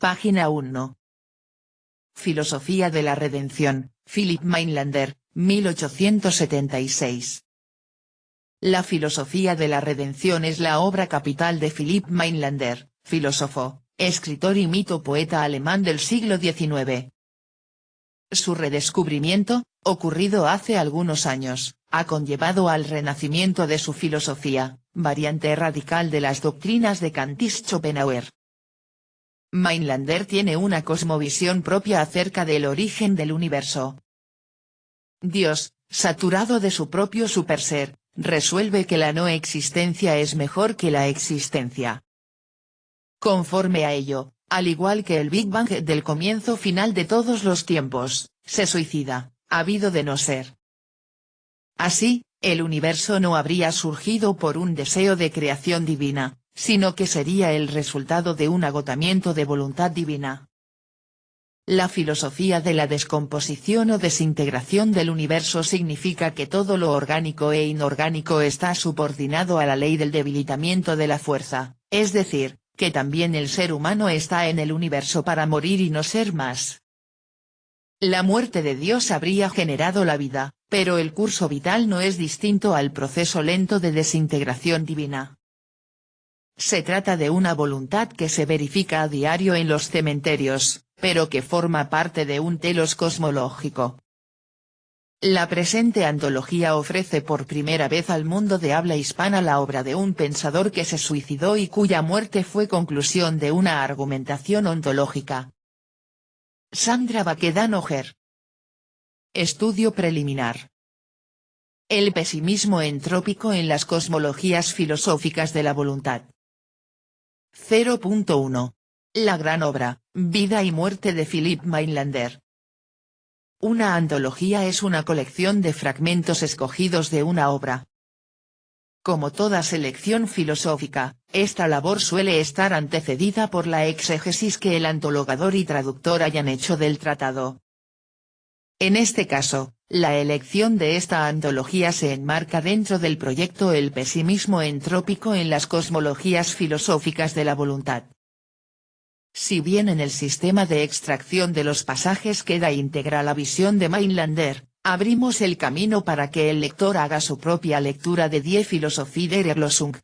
Página 1. Filosofía de la redención, Philip Mainlander, 1876. La filosofía de la redención es la obra capital de Philipp Mainlander, filósofo, escritor y mito poeta alemán del siglo XIX. Su redescubrimiento, ocurrido hace algunos años, ha conllevado al renacimiento de su filosofía, variante radical de las doctrinas de Kant y Schopenhauer. Mainlander tiene una cosmovisión propia acerca del origen del universo. Dios, saturado de su propio superser, resuelve que la no existencia es mejor que la existencia. Conforme a ello, al igual que el Big Bang del comienzo final de todos los tiempos, se suicida, habido de no ser. Así, el universo no habría surgido por un deseo de creación divina, sino que sería el resultado de un agotamiento de voluntad divina. La filosofía de la descomposición o desintegración del universo significa que todo lo orgánico e inorgánico está subordinado a la ley del debilitamiento de la fuerza, es decir, que también el ser humano está en el universo para morir y no ser más. La muerte de Dios habría generado la vida, pero el curso vital no es distinto al proceso lento de desintegración divina. Se trata de una voluntad que se verifica a diario en los cementerios, pero que forma parte de un telos cosmológico. La presente antología ofrece por primera vez al mundo de habla hispana la obra de un pensador que se suicidó y cuya muerte fue conclusión de una argumentación ontológica. Sandra Baquedano Ger. Estudio preliminar. El pesimismo entrópico en las cosmologías filosóficas de la voluntad. 0.1. La gran obra, Vida y muerte de Philipp Mainlander. Una antología es una colección de fragmentos escogidos de una obra. Como toda selección filosófica, esta labor suele estar antecedida por la exégesis que el antologador y traductor hayan hecho del tratado. En este caso, la elección de esta antología se enmarca dentro del proyecto El pesimismo entrópico en las cosmologías filosóficas de la voluntad. Si bien en el sistema de extracción de los pasajes queda íntegra la visión de Mainlander, abrimos el camino para que el lector haga su propia lectura de Die Philosophie der Erlösung.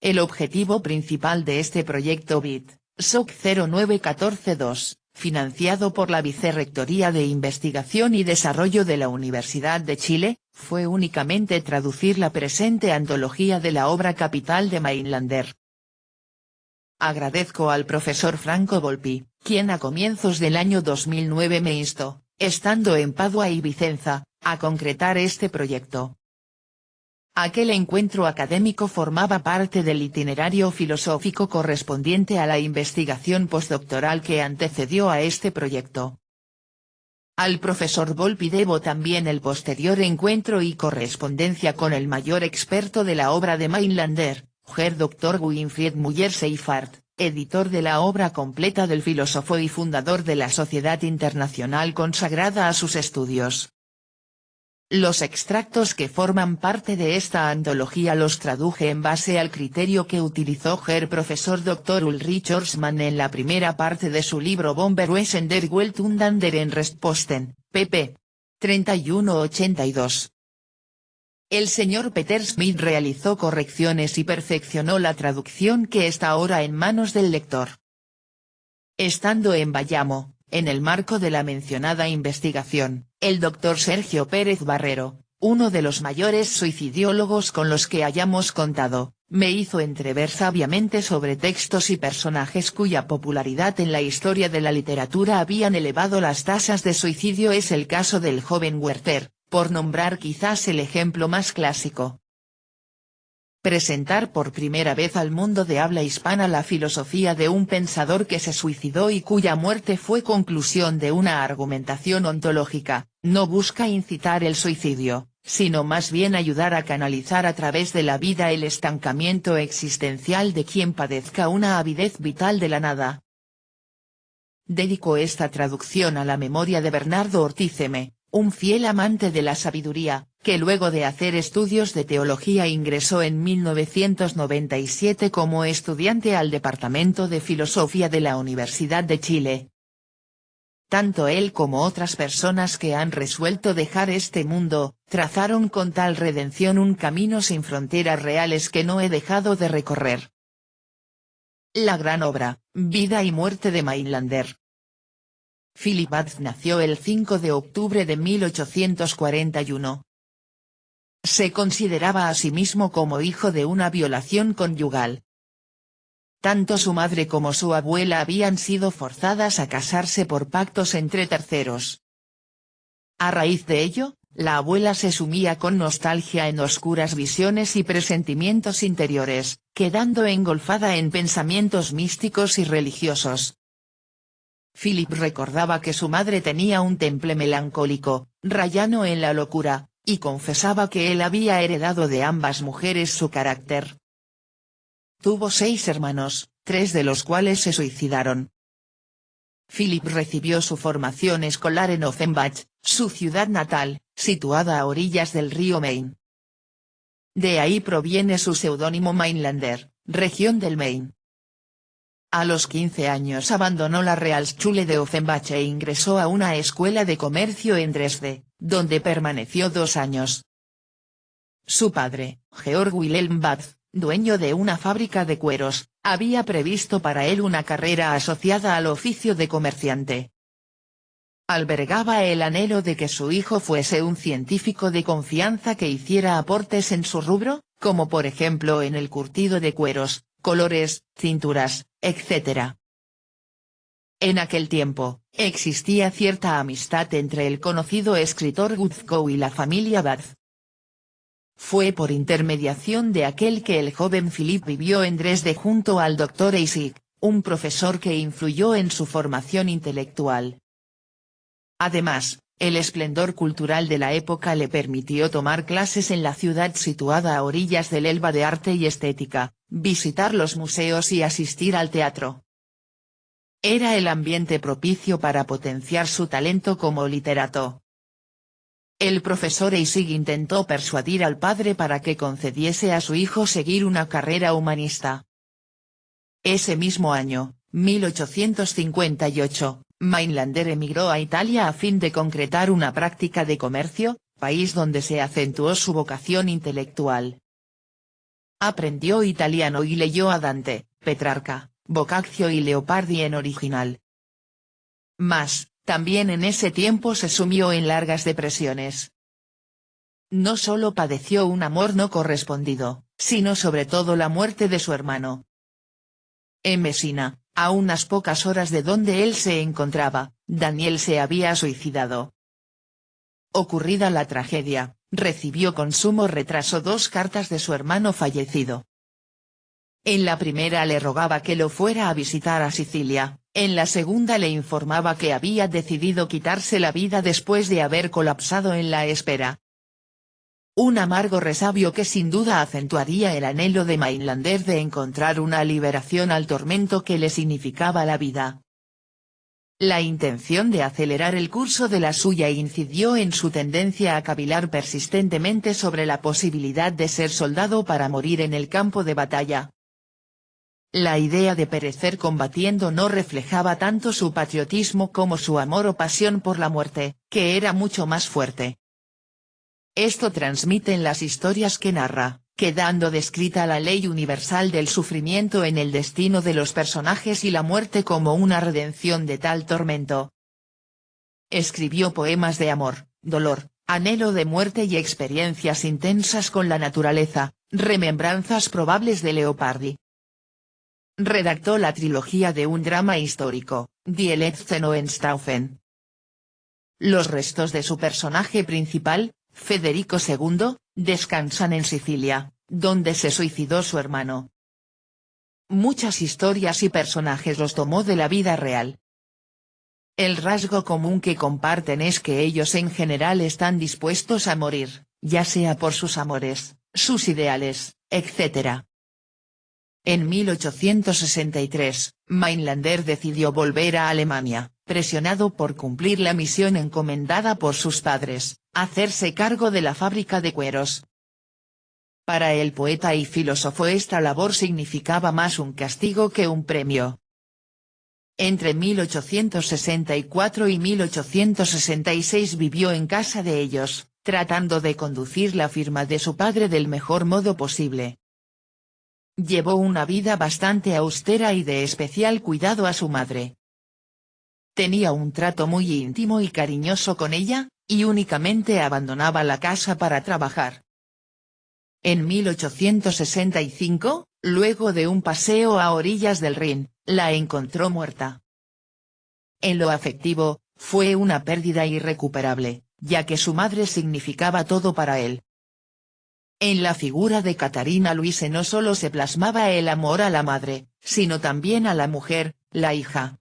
El objetivo principal de este proyecto BIT, SOC 09142, financiado por la Vicerrectoría de Investigación y Desarrollo de la Universidad de Chile, fue únicamente traducir la presente antología de la obra capital de Mainlander. Agradezco al profesor Franco Volpi, quien a comienzos del año 2009 me instó, estando en Padua y Vicenza, a concretar este proyecto. Aquel encuentro académico formaba parte del itinerario filosófico correspondiente a la investigación postdoctoral que antecedió a este proyecto. Al profesor Volpi debo también el posterior encuentro y correspondencia con el mayor experto de la obra de Mainlander, Herr Dr. Winfried Müller-Seifert, editor de la obra completa del filósofo y fundador de la Sociedad Internacional consagrada a sus estudios. Los extractos que forman parte de esta antología los traduje en base al criterio que utilizó Herr Profesor Dr. Ulrich Horstmann en la primera parte de su libro Bomberwesen der Welt und anderen Resposten, pp. 31-82. El señor Peter Smith realizó correcciones y perfeccionó la traducción que está ahora en manos del lector. Estando en Bayamo, en el marco de la mencionada investigación, el doctor Sergio Pérez Barrero, uno de los mayores suicidiólogos con los que hayamos contado, me hizo entrever sabiamente sobre textos y personajes cuya popularidad en la historia de la literatura habían elevado las tasas de suicidio. Es el caso del joven Werther, por nombrar quizás el ejemplo más clásico. Presentar por primera vez al mundo de habla hispana la filosofía de un pensador que se suicidó y cuya muerte fue conclusión de una argumentación ontológica, no busca incitar el suicidio, sino más bien ayudar a canalizar a través de la vida el estancamiento existencial de quien padezca una avidez vital de la nada. Dedico esta traducción a la memoria de Bernardo Ortiz M., un fiel amante de la sabiduría, que luego de hacer estudios de teología ingresó en 1997 como estudiante al Departamento de Filosofía de la Universidad de Chile. Tanto él como otras personas que han resuelto dejar este mundo, trazaron con tal redención un camino sin fronteras reales que no he dejado de recorrer. La gran obra, Vida y muerte de Mainlander. Philip Batz nació el 5 de octubre de 1841. Se consideraba a sí mismo como hijo de una violación conyugal. Tanto su madre como su abuela habían sido forzadas a casarse por pactos entre terceros. A raíz de ello, la abuela se sumía con nostalgia en oscuras visiones y presentimientos interiores, quedando engolfada en pensamientos místicos y religiosos. Philip recordaba que su madre tenía un temple melancólico, rayano en la locura, y confesaba que él había heredado de ambas mujeres su carácter. Tuvo 6 hermanos, 3 de los cuales se suicidaron. Philip recibió su formación escolar en Offenbach, su ciudad natal, situada a orillas del río Main. De ahí proviene su seudónimo Mainlander, región del Maine. A los 15 años abandonó la Realschule de Offenbach e ingresó a una escuela de comercio en Dresde, donde permaneció 2 años. Su padre, Georg Wilhelm Batz, dueño de una fábrica de cueros, había previsto para él una carrera asociada al oficio de comerciante. Albergaba el anhelo de que su hijo fuese un científico de confianza que hiciera aportes en su rubro, como por ejemplo en el curtido de cueros, colores, cinturas, etc. En aquel tiempo, existía cierta amistad entre el conocido escritor Gutzkow y la familia Batz. Fue por intermediación de aquel que el joven Philip vivió en Dresde junto al Dr. Isig, un profesor que influyó en su formación intelectual. Además, el esplendor cultural de la época le permitió tomar clases en la ciudad situada a orillas del Elba de arte y estética, visitar los museos y asistir al teatro. Era el ambiente propicio para potenciar su talento como literato. El profesor Isig intentó persuadir al padre para que concediese a su hijo seguir una carrera humanista. Ese mismo año, 1858, Mainlander emigró a Italia a fin de concretar una práctica de comercio, país donde se acentuó su vocación intelectual. Aprendió italiano y leyó a Dante, Petrarca, Boccaccio y Leopardi en original. Mas, también en ese tiempo se sumió en largas depresiones. No solo padeció un amor no correspondido, sino sobre todo la muerte de su hermano. En Messina, a unas pocas horas de donde él se encontraba, Daniel se había suicidado. Ocurrida la tragedia, recibió con sumo retraso 2 cartas de su hermano fallecido. En la primera le rogaba que lo fuera a visitar a Sicilia, en la segunda le informaba que había decidido quitarse la vida después de haber colapsado en la espera. Un amargo resabio que sin duda acentuaría el anhelo de Mainlander de encontrar una liberación al tormento que le significaba la vida. La intención de acelerar el curso de la suya incidió en su tendencia a cavilar persistentemente sobre la posibilidad de ser soldado para morir en el campo de batalla. La idea de perecer combatiendo no reflejaba tanto su patriotismo como su amor o pasión por la muerte, que era mucho más fuerte. Esto transmite en las historias que narra, quedando descrita la ley universal del sufrimiento en el destino de los personajes y la muerte como una redención de tal tormento. Escribió poemas de amor, dolor, anhelo de muerte y experiencias intensas con la naturaleza, remembranzas probables de Leopardi. Redactó la trilogía de un drama histórico, Die letzten Hohenstaufen. Los restos de su personaje principal, Federico II, descansan en Sicilia, donde se suicidó su hermano. Muchas historias y personajes los tomó de la vida real. El rasgo común que comparten es que ellos en general están dispuestos a morir, ya sea por sus amores, sus ideales, etc. En 1863, Mainlander decidió volver a Alemania, presionado por cumplir la misión encomendada por sus padres, hacerse cargo de la fábrica de cueros. Para el poeta y filósofo esta labor significaba más un castigo que un premio. Entre 1864 y 1866 vivió en casa de ellos, tratando de conducir la firma de su padre del mejor modo posible. Llevó una vida bastante austera y de especial cuidado a su madre. Tenía un trato muy íntimo y cariñoso con ella, y únicamente abandonaba la casa para trabajar. En 1865, luego de un paseo a orillas del Rin, la encontró muerta. En lo afectivo, fue una pérdida irrecuperable, ya que su madre significaba todo para él. En la figura de Catarina Luise no solo se plasmaba el amor a la madre, sino también a la mujer, la hija.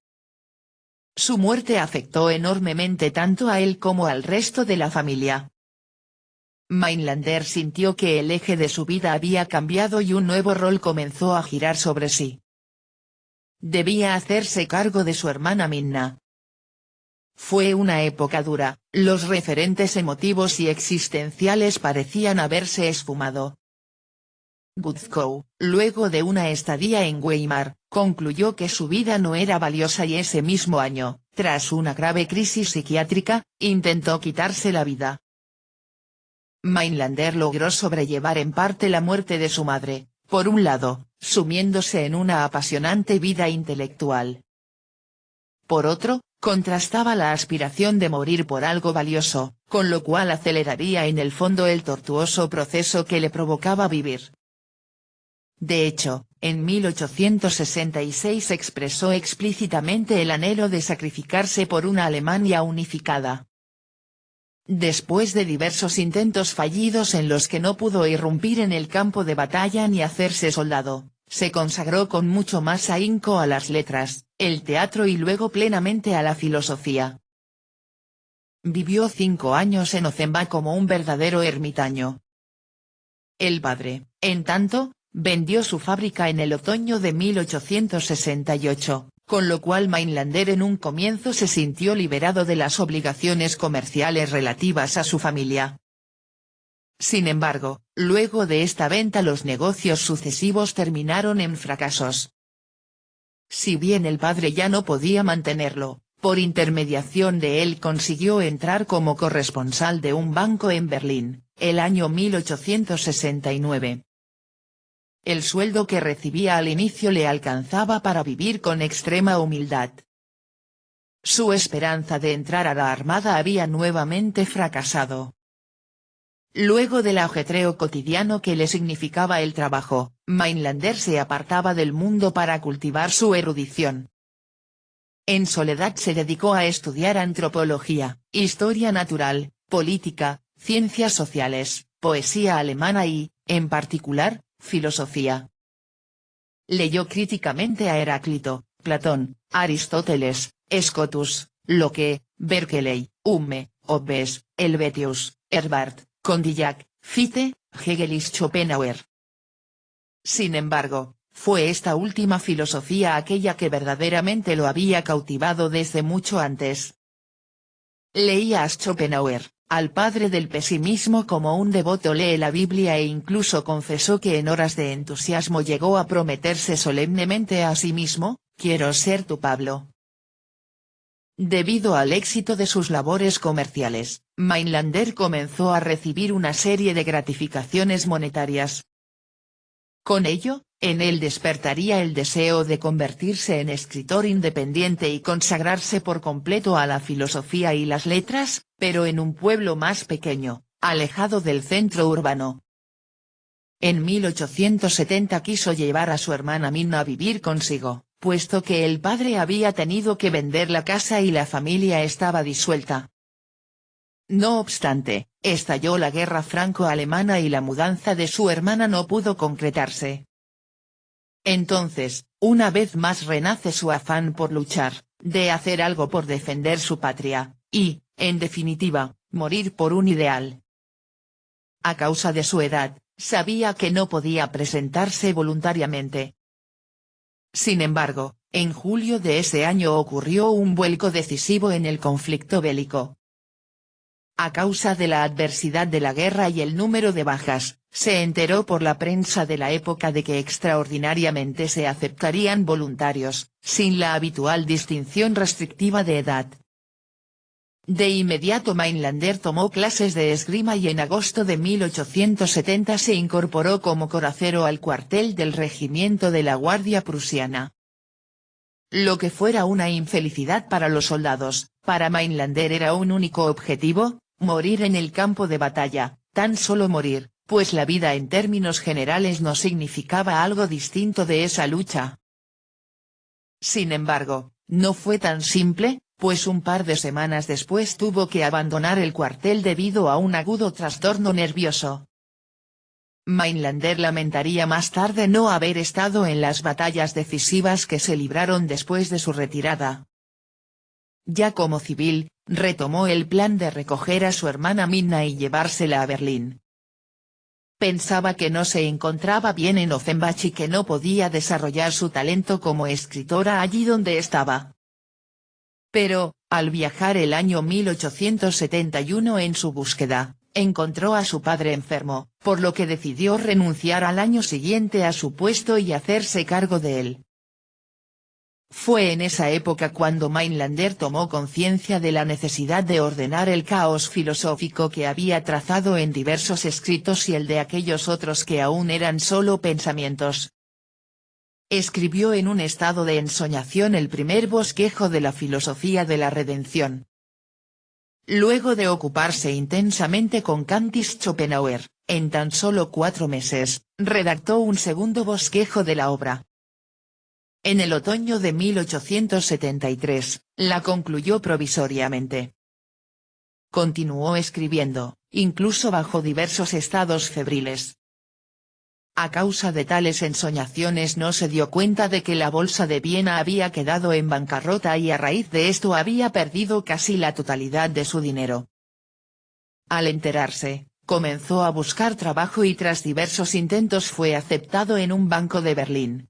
Su muerte afectó enormemente tanto a él como al resto de la familia. Mainlander sintió que el eje de su vida había cambiado y un nuevo rol comenzó a girar sobre sí. Debía hacerse cargo de su hermana Minna. Fue una época dura, los referentes emotivos y existenciales parecían haberse esfumado. Gützkow, luego de una estadía en Weimar, concluyó que su vida no era valiosa y ese mismo año, tras una grave crisis psiquiátrica, intentó quitarse la vida. Mainlander logró sobrellevar en parte la muerte de su madre, por un lado, sumiéndose en una apasionante vida intelectual. Por otro, contrastaba la aspiración de morir por algo valioso, con lo cual aceleraría en el fondo el tortuoso proceso que le provocaba vivir. De hecho, en 1866 expresó explícitamente el anhelo de sacrificarse por una Alemania unificada. Después de diversos intentos fallidos en los que no pudo irrumpir en el campo de batalla ni hacerse soldado, se consagró con mucho más ahínco a las letras, el teatro y luego plenamente a la filosofía. Vivió 5 años en Offenbach como un verdadero ermitaño. El padre, en tanto, vendió su fábrica en el otoño de 1868, con lo cual Mainlander en un comienzo se sintió liberado de las obligaciones comerciales relativas a su familia. Sin embargo, luego de esta venta los negocios sucesivos terminaron en fracasos. Si bien el padre ya no podía mantenerlo, por intermediación de él consiguió entrar como corresponsal de un banco en Berlín, el año 1869. El sueldo que recibía al inicio le alcanzaba para vivir con extrema humildad. Su esperanza de entrar a la Armada había nuevamente fracasado. Luego del ajetreo cotidiano que le significaba el trabajo, Mainlander se apartaba del mundo para cultivar su erudición. En soledad se dedicó a estudiar antropología, historia natural, política, ciencias sociales, poesía alemana y, en particular, filosofía. Leyó críticamente a Heráclito, Platón, Aristóteles, Scotus, Locke, Berkeley, Hume, Hobbes, Helvetius, Herbart, Condillac, Fichte, Hegel y Schopenhauer. Sin embargo, fue esta última filosofía aquella que verdaderamente lo había cautivado desde mucho antes. Leía a Schopenhauer, al padre del pesimismo, como un devoto lee la Biblia e incluso confesó que en horas de entusiasmo llegó a prometerse solemnemente a sí mismo, «Quiero ser tu Pablo». Debido al éxito de sus labores comerciales, Mainlander comenzó a recibir una serie de gratificaciones monetarias. Con ello, en él despertaría el deseo de convertirse en escritor independiente y consagrarse por completo a la filosofía y las letras, pero en un pueblo más pequeño, alejado del centro urbano. En 1870 quiso llevar a su hermana Minna a vivir consigo, puesto que el padre había tenido que vender la casa y la familia estaba disuelta. No obstante, estalló la guerra franco-alemana y la mudanza de su hermana no pudo concretarse. Entonces, una vez más renace su afán por luchar, de hacer algo por defender su patria, y, en definitiva, morir por un ideal. A causa de su edad, sabía que no podía presentarse voluntariamente. Sin embargo, en julio de ese año ocurrió un vuelco decisivo en el conflicto bélico. A causa de la adversidad de la guerra y el número de bajas, se enteró por la prensa de la época de que extraordinariamente se aceptarían voluntarios, sin la habitual distinción restrictiva de edad. De inmediato Mainlander tomó clases de esgrima y en agosto de 1870 se incorporó como coracero al cuartel del regimiento de la Guardia Prusiana. Lo que fuera una infelicidad para los soldados, para Mainlander era un único objetivo: morir en el campo de batalla, tan solo morir, pues la vida en términos generales no significaba algo distinto de esa lucha. Sin embargo, no fue tan simple, pues un par de semanas después tuvo que abandonar el cuartel debido a un agudo trastorno nervioso. Mainlander lamentaría más tarde no haber estado en las batallas decisivas que se libraron después de su retirada. Ya como civil, retomó el plan de recoger a su hermana Minna y llevársela a Berlín. Pensaba que no se encontraba bien en Offenbach y que no podía desarrollar su talento como escritora allí donde estaba. Pero, al viajar el año 1871 en su búsqueda, encontró a su padre enfermo, por lo que decidió renunciar al año siguiente a su puesto y hacerse cargo de él. Fue en esa época cuando Mainlander tomó conciencia de la necesidad de ordenar el caos filosófico que había trazado en diversos escritos y el de aquellos otros que aún eran solo pensamientos. Escribió en un estado de ensoñación el primer bosquejo de la filosofía de la redención. Luego de ocuparse intensamente con Kant y Schopenhauer, en tan solo 4 meses, redactó un segundo bosquejo de la obra. En el otoño de 1873, la concluyó provisoriamente. Continuó escribiendo, incluso bajo diversos estados febriles. A causa de tales ensoñaciones no se dio cuenta de que la bolsa de Viena había quedado en bancarrota y a raíz de esto había perdido casi la totalidad de su dinero. Al enterarse, comenzó a buscar trabajo y tras diversos intentos fue aceptado en un banco de Berlín.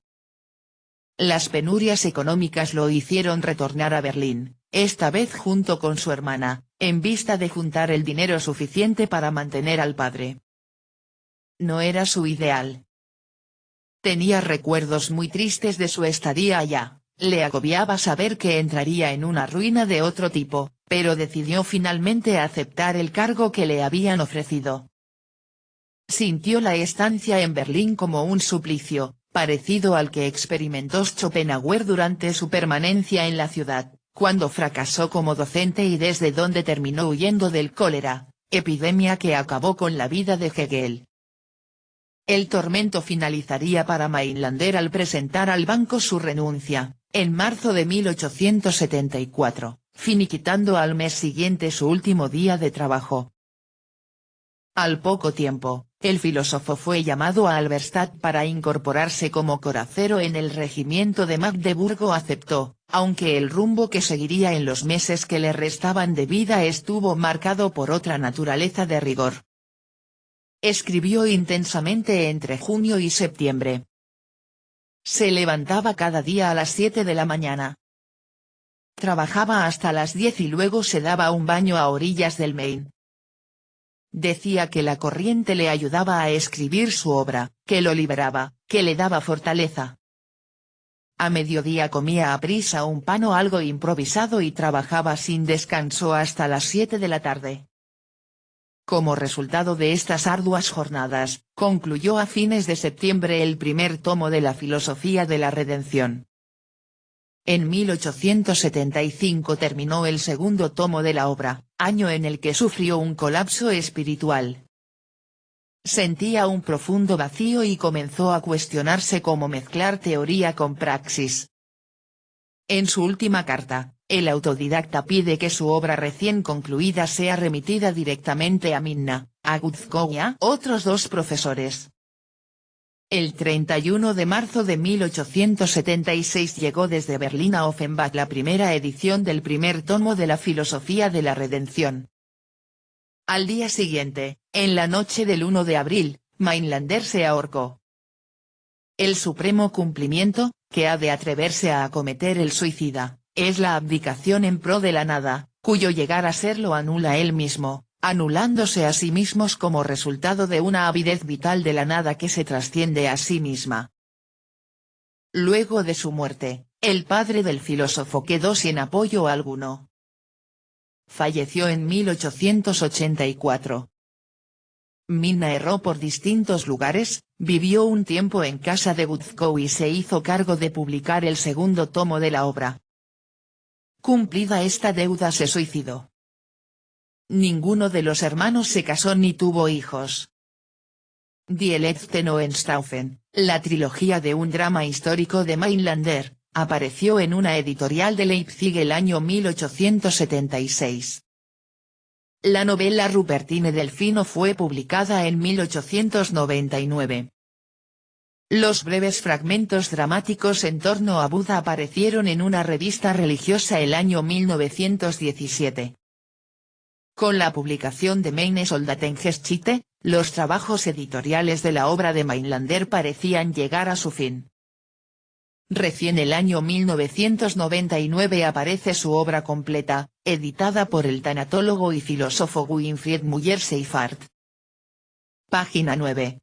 Las penurias económicas lo hicieron retornar a Berlín, esta vez junto con su hermana, en vista de juntar el dinero suficiente para mantener al padre. No era su ideal. Tenía recuerdos muy tristes de su estadía allá, le agobiaba saber que entraría en una ruina de otro tipo, pero decidió finalmente aceptar el cargo que le habían ofrecido. Sintió la estancia en Berlín como un suplicio, parecido al que experimentó Schopenhauer durante su permanencia en la ciudad, cuando fracasó como docente y desde donde terminó huyendo del cólera, epidemia que acabó con la vida de Hegel. El tormento finalizaría para Mainlander al presentar al banco su renuncia, en marzo de 1874, finiquitando al mes siguiente su último día de trabajo. Al poco tiempo, el filósofo fue llamado a Halberstadt para incorporarse como coracero en el regimiento de Magdeburgo. Aceptó, aunque el rumbo que seguiría en los meses que le restaban de vida estuvo marcado por otra naturaleza de rigor. Escribió intensamente entre junio y septiembre. Se levantaba cada día a las 7 de la mañana. Trabajaba hasta las 10 y luego se daba un baño a orillas del Main. Decía que la corriente le ayudaba a escribir su obra, que lo liberaba, que le daba fortaleza. A mediodía comía aprisa un pan o algo improvisado y trabajaba sin descanso hasta las 7 de la tarde. Como resultado de estas arduas jornadas, concluyó a fines de septiembre el primer tomo de la Filosofía de la Redención. En 1875 terminó el segundo tomo de la obra, año en el que sufrió un colapso espiritual. Sentía un profundo vacío y comenzó a cuestionarse cómo mezclar teoría con praxis. En su última carta, el autodidacta pide que su obra recién concluida sea remitida directamente a Minna, a Gutzkow y a otros 2 profesores. El 31 de marzo de 1876 llegó desde Berlín a Offenbach la primera edición del primer tomo de la Filosofía de la Redención. Al día siguiente, en la noche del 1 de abril, Mainlander se ahorcó. El supremo cumplimiento, que ha de atreverse a acometer el suicida, es la abdicación en pro de la nada, cuyo llegar a ser lo anula él mismo, anulándose a sí mismos como resultado de una avidez vital de la nada que se trasciende a sí misma. Luego de su muerte, el padre del filósofo quedó sin apoyo alguno. Falleció en 1884. Minna erró por distintos lugares, vivió un tiempo en casa de Guzkow y se hizo cargo de publicar el segundo tomo de la obra. Cumplida esta deuda se suicidó. Ninguno de los hermanos se casó ni tuvo hijos. Die letzte Hohenstaufen, la trilogía de un drama histórico de Mainlander, apareció en una editorial de Leipzig el año 1876. La novela Rupertine Delfino fue publicada en 1899. Los breves fragmentos dramáticos en torno a Buda aparecieron en una revista religiosa el año 1917. Con la publicación de Meine Soldatengeschichte, los trabajos editoriales de la obra de Mainlander parecían llegar a su fin. Recién el año 1999 aparece su obra completa, editada por el tanatólogo y filósofo Winfried Müller-Seifert. Página 9.